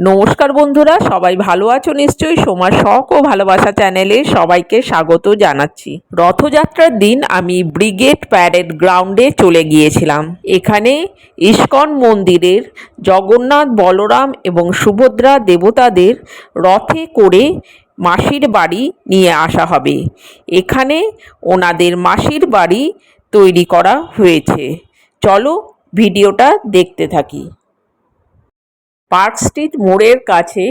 নমস্কার বন্ধুরা, সবাই ভালো আছো নিশ্চয়ই। সোমার শখ ও ভালোবাসা চ্যানেলে সবাইকে স্বাগত জানাচ্ছি। রথযাত্রার দিন আমি ব্রিগেড প্যারেড গ্রাউন্ডে চলে গিয়েছিলাম। এখানে ইস্কন মন্দিরের জগন্নাথ, বলরাম এবং সুভদ্রা দেবতাদের রথে করে মাসির বাড়ি নিয়ে আসা হবে। এখানে ওনাদের মাসির বাড়ি তৈরি করা হয়েছে। চলো ভিডিওটা দেখতে থাকি। পার্ক স্ট্রিট মোড়ের কাছে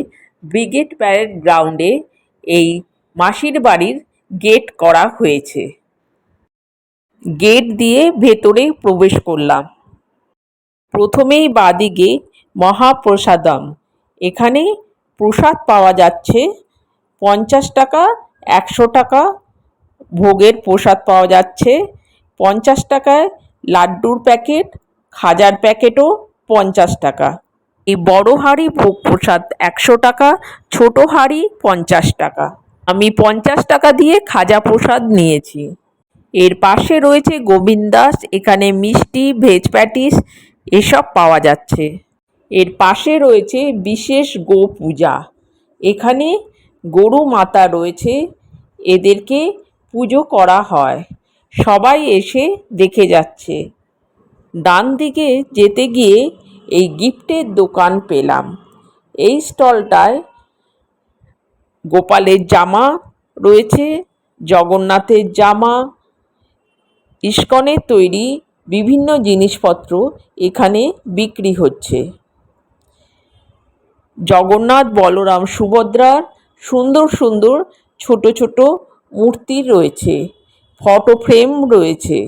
ব্রিগেড প্যারেড গ্রাউন্ডে এই মাসির বাড়ির গেট করা হয়েছে। গেট দিয়ে ভেতরে প্রবেশ করলাম। প্রথমেই বাদিকে মহাপ্রসাদম, এখানে প্রসাদ পাওয়া যাচ্ছে। 50 টাকা, 100 টাকা ভোগের প্রসাদ পাওয়া যাচ্ছে। 50 টাকায় লাড্ডুর প্যাকেট, খাজার প্যাকেটও 50 টাকা। এই বড় হাঁড়ি ভোগ প্রসাদ 100 টাকা, ছোট হাঁড়ি 50 টাকা। আমি 50 টাকা দিয়ে খাজা প্রসাদ নিয়েছি। এর পাশে রয়েছে গোবিন্দাস, এখানে মিষ্টি, ভেজ প্যাটিস এসব পাওয়া যাচ্ছে। এর পাশে রয়েছে বিশেষ গো পূজা, এখানে গরু মাতা রয়েছে, এদেরকে পুজো করা হয়। সবাই এসে দেখে যাচ্ছে। ডান দিকে যেতে গিয়ে এই গিফটের দোকান পেলাম। এই স্টলটায় গোপালের জামা রয়েছে, জগন্নাথের জামা, ইস্কনের তৈরি বিভিন্ন জিনিসপত্র এখানে বিক্রি হচ্ছে। জগন্নাথ, বলরাম, সুভদ্রার সুন্দর সুন্দর ছোট ছোট মূর্তি রয়েছে, ফটো ফ্রেম রয়েছে,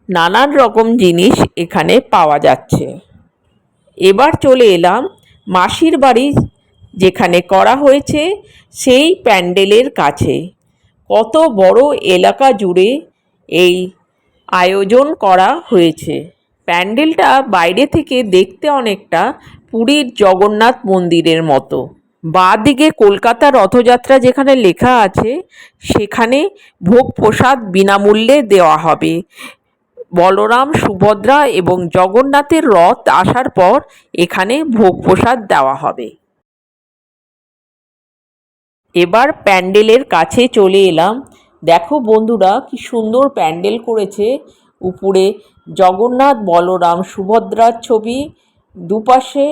নানান রকম জিনিস এখানে পাওয়া যাচ্ছে। এবার চলে এলাম মাসির বাড়ি যেখানে করা হয়েছে সেই প্যান্ডেলের কাছে। কত বড় এলাকা জুড়ে এই আয়োজন করা হয়েছে। প্যান্ডেলটা বাইরে থেকে দেখতে অনেকটা পুরীর জগন্নাথ মন্দিরের মতো। বাঁ দিকে কলকাতা রথযাত্রা যেখানে লেখা আছে সেখানে ভোগ প্রসাদ বিনামূল্যে দেওয়া হবে। বলরাম, সুভদ্রা এবং জগন্নাথের রথ আসার পর এখানে ভোগ প্রসাদ দেওয়া হবে। এবার প্যান্ডেলের কাছে চলে এলাম। দেখো বন্ধুরা, কি সুন্দর প্যান্ডেল করেছে। উপরে জগন্নাথ, বলরাম, সুভদ্রার ছবি, দুপাশে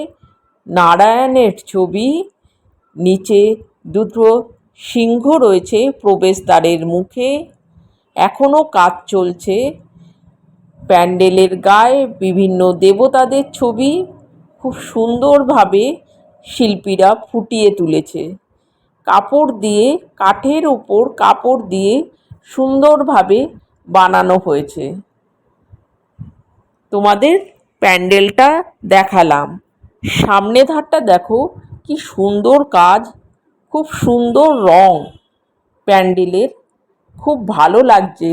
নারায়ণের ছবি, নিচে দুটো সিংহ রয়েছে প্রবেশদ্বারের মুখে। এখনও কাজ চলছে। প্যান্ডেলের গায়ে বিভিন্ন দেবতাদের ছবি খুব সুন্দরভাবে শিল্পীরা ফুটিয়ে তুলেছে। কাপড় দিয়ে, কাঠের উপর কাপড় দিয়ে সুন্দরভাবে বানানো হয়েছে। তোমাদের প্যান্ডেলটা দেখালাম। সামনে ধারটা দেখো কি সুন্দর কাজ, খুব সুন্দর রং প্যান্ডেলের, খুব ভালো লাগছে।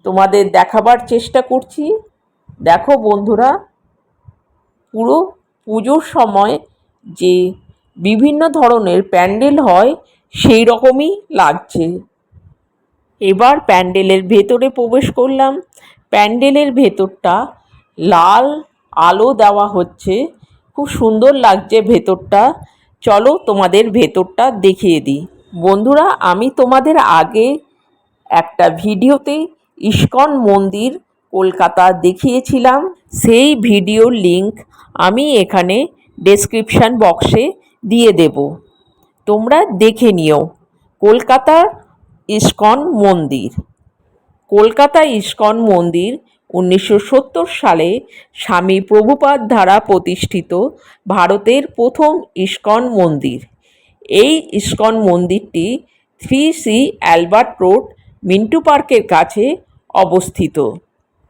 তোমাদের দেখাবার চেষ্টা করছি। দেখো বন্ধুরা, পুরো পুজোর সময় যে বিভিন্ন ধরনের প্যান্ডেল হয় সেই রকমই লাগছে। এবার প্যান্ডেলের ভেতরে প্রবেশ করলাম। প্যান্ডেলের ভেতরটা লাল আলো দেওয়া হচ্ছে, খুব সুন্দর লাগছে ভেতরটা। চলো তোমাদের ভেতরটা দেখিয়ে দিই। বন্ধুরা, আমি তোমাদের আগে একটা ভিডিওতে ইস্কন মন্দির কলকাতা দেখিয়েছিলাম। সেই ভিডিওর লিংক আমি এখানে ডেসক্রিপশান বক্সে দিয়ে দেব, তোমরা দেখে নিও। কলকাতার ইস্কন মন্দির। কলকাতা ইস্কন মন্দির 1970 সালে স্বামী প্রভুপাদ দ্বারা প্রতিষ্ঠিত ভারতের প্রথম ইস্কন মন্দির। এই ইস্কন মন্দিরটি 3C অ্যালবার্ট রোড, মিন্টু পার্কের কাছে অবস্থিত।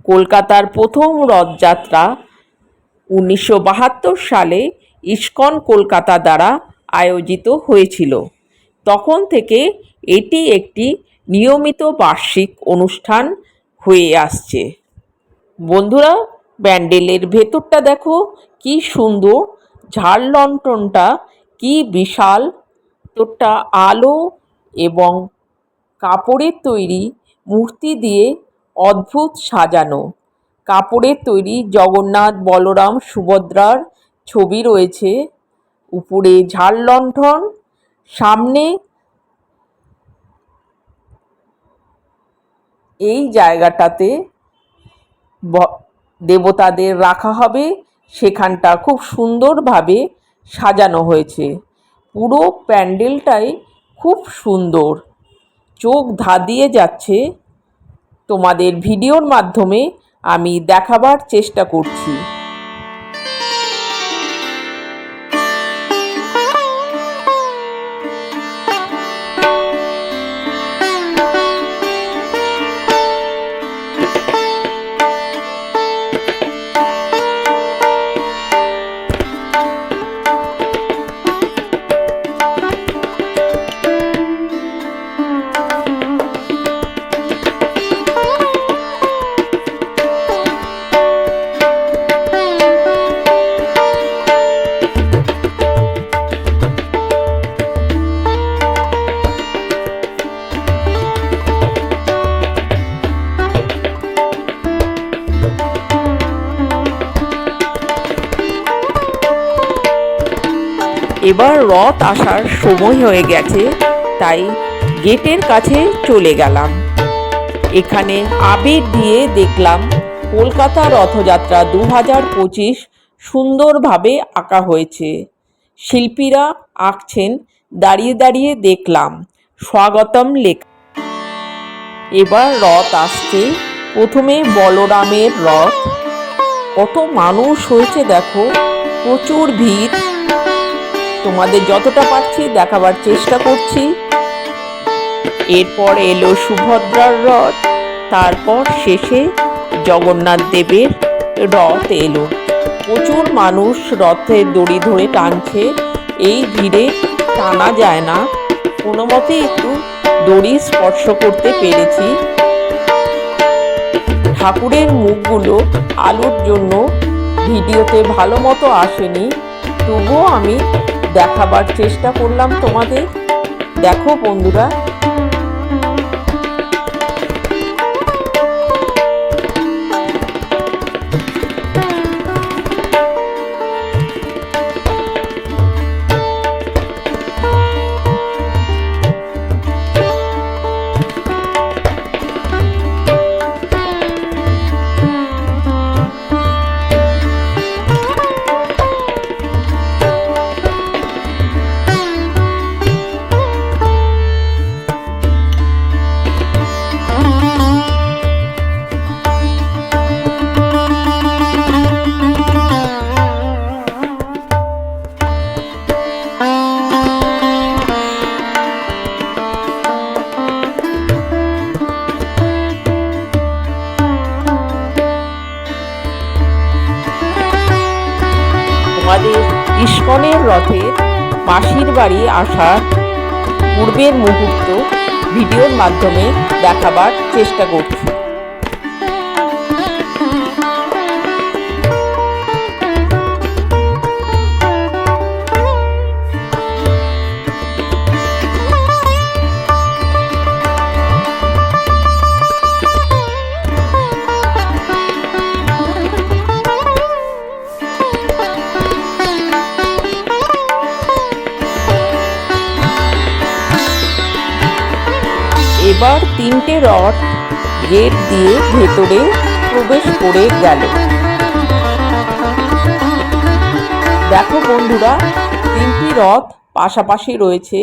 কলকাতার প্রথম রথযাত্রা 1972 সালে ইস্কন কলকাতা দ্বারা আয়োজিত হয়েছিল। তখন থেকে এটি একটি নিয়মিত বার্ষিক অনুষ্ঠান হয়ে আসছে। বন্ধুরা, প্যান্ডেলের ভেতরটা দেখো কি সুন্দর, ঝাড় লণ্ঠনটা কি বিশাল, ভেতরটা আলো এবং কাপড়ের তৈরি মূর্তি দিয়ে অদ্ভুত সাজানো। কাপড়ের তৈরি জগন্নাথ, বলরাম, সুভদ্রার ছবি রয়েছে। উপরে ঝাড় লণ্ঠন, সামনে এই জায়গাটাতে দেবতাদের রাখা হবে। সেখানটা খুব সুন্দরভাবে সাজানো হয়েছে। পুরো প্যান্ডেলটাই খুব সুন্দর, চোখ ধাঁধিয়ে যাচ্ছে। তোমাদের ভিডিওর মাধ্যমে আমি দেখাবার চেষ্টা করছি। এবার রথ আসার সময় হয়ে গেছে, তাই গেটের কাছে চলে গেলাম। এখানে আবির দিয়ে দেখলাম কলকাতা রথযাত্রা 2025 সুন্দরভাবে আঁকা হয়েছে। শিল্পীরা আঁকছেন, দাঁড়িয়ে দাঁড়িয়ে দেখলাম স্বাগতম লেখা। এবার রথ আসছে। প্রথমে বলরামের রথ। কত মানুষ হয়েছে দেখো, প্রচুর ভিড়। তোমাদের যতটা পারছি দেখাবার চেষ্টা করছি। এরপর এলো সুভদ্রার রথ, তারপর শেষে জগন্নাথ দেবের রথ এলো। প্রচুর মানুষ রথের দড়ি ধরে টানছে। এই ভিড়ে টানা যায় না, কোনো মতে একটু দড়ি স্পর্শ করতে পেরেছি। ঠাকুরের মুখগুলো আলোর জন্য ভিডিওতে ভালো মতো আসেনি, তবুও আমি দেখাবার চেষ্টা করলাম তোমাদের। দেখো বন্ধুরা, আমাদের ইস্কনের রথের মাসির বাড়ি আসার পূর্বের মুহূর্ত ভিডিওর মাধ্যমে দেখাবার চেষ্টা করছি। এবার তিনটে রথ গেট দিয়ে ভেতরে প্রবেশ করে গেল। দেখো বন্ধুরা, তিনটি রথ পাশাপাশি রয়েছে,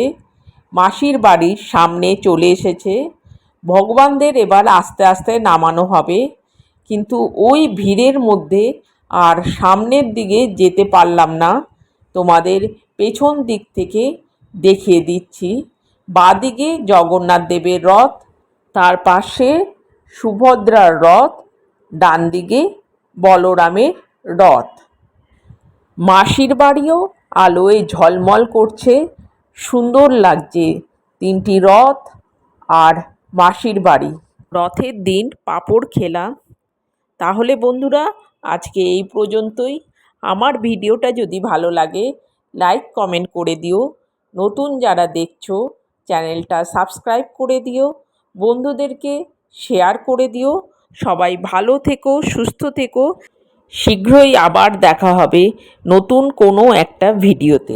মাসির বাড়ির সামনে চলে এসেছে। ভগবানদের এবার আস্তে আস্তে নামানো হবে, কিন্তু ওই ভিড়ের মধ্যে আর সামনের দিকে যেতে পারলাম না। তোমাদের পেছন দিক থেকে দেখিয়ে দিচ্ছি। বাঁদিকে জগন্নাথ দেবের রথ, তার পাশে সুভদ্রার রথ, ডান দিকে বলরামের রথ। মাসির বাড়িও আলোয় ঝলমল করছে, সুন্দর লাগছে তিনটি রথ আর মাসির বাড়ি। রথের দিন পাঁপড় খেলাম। তাহলে বন্ধুরা, আজকে এই পর্যন্তই। আমার ভিডিওটা যদি ভালো লাগে লাইক কমেন্ট করে দিও। নতুন যারা দেখছো চ্যানেলটা সাবস্ক্রাইব করে দিও, বন্ধুদেরকে শেয়ার করে দিও। সবাই ভালো থেকো, সুস্থ থেকো। শীঘ্রই আবার দেখা হবে নতুন কোনো একটা ভিডিওতে।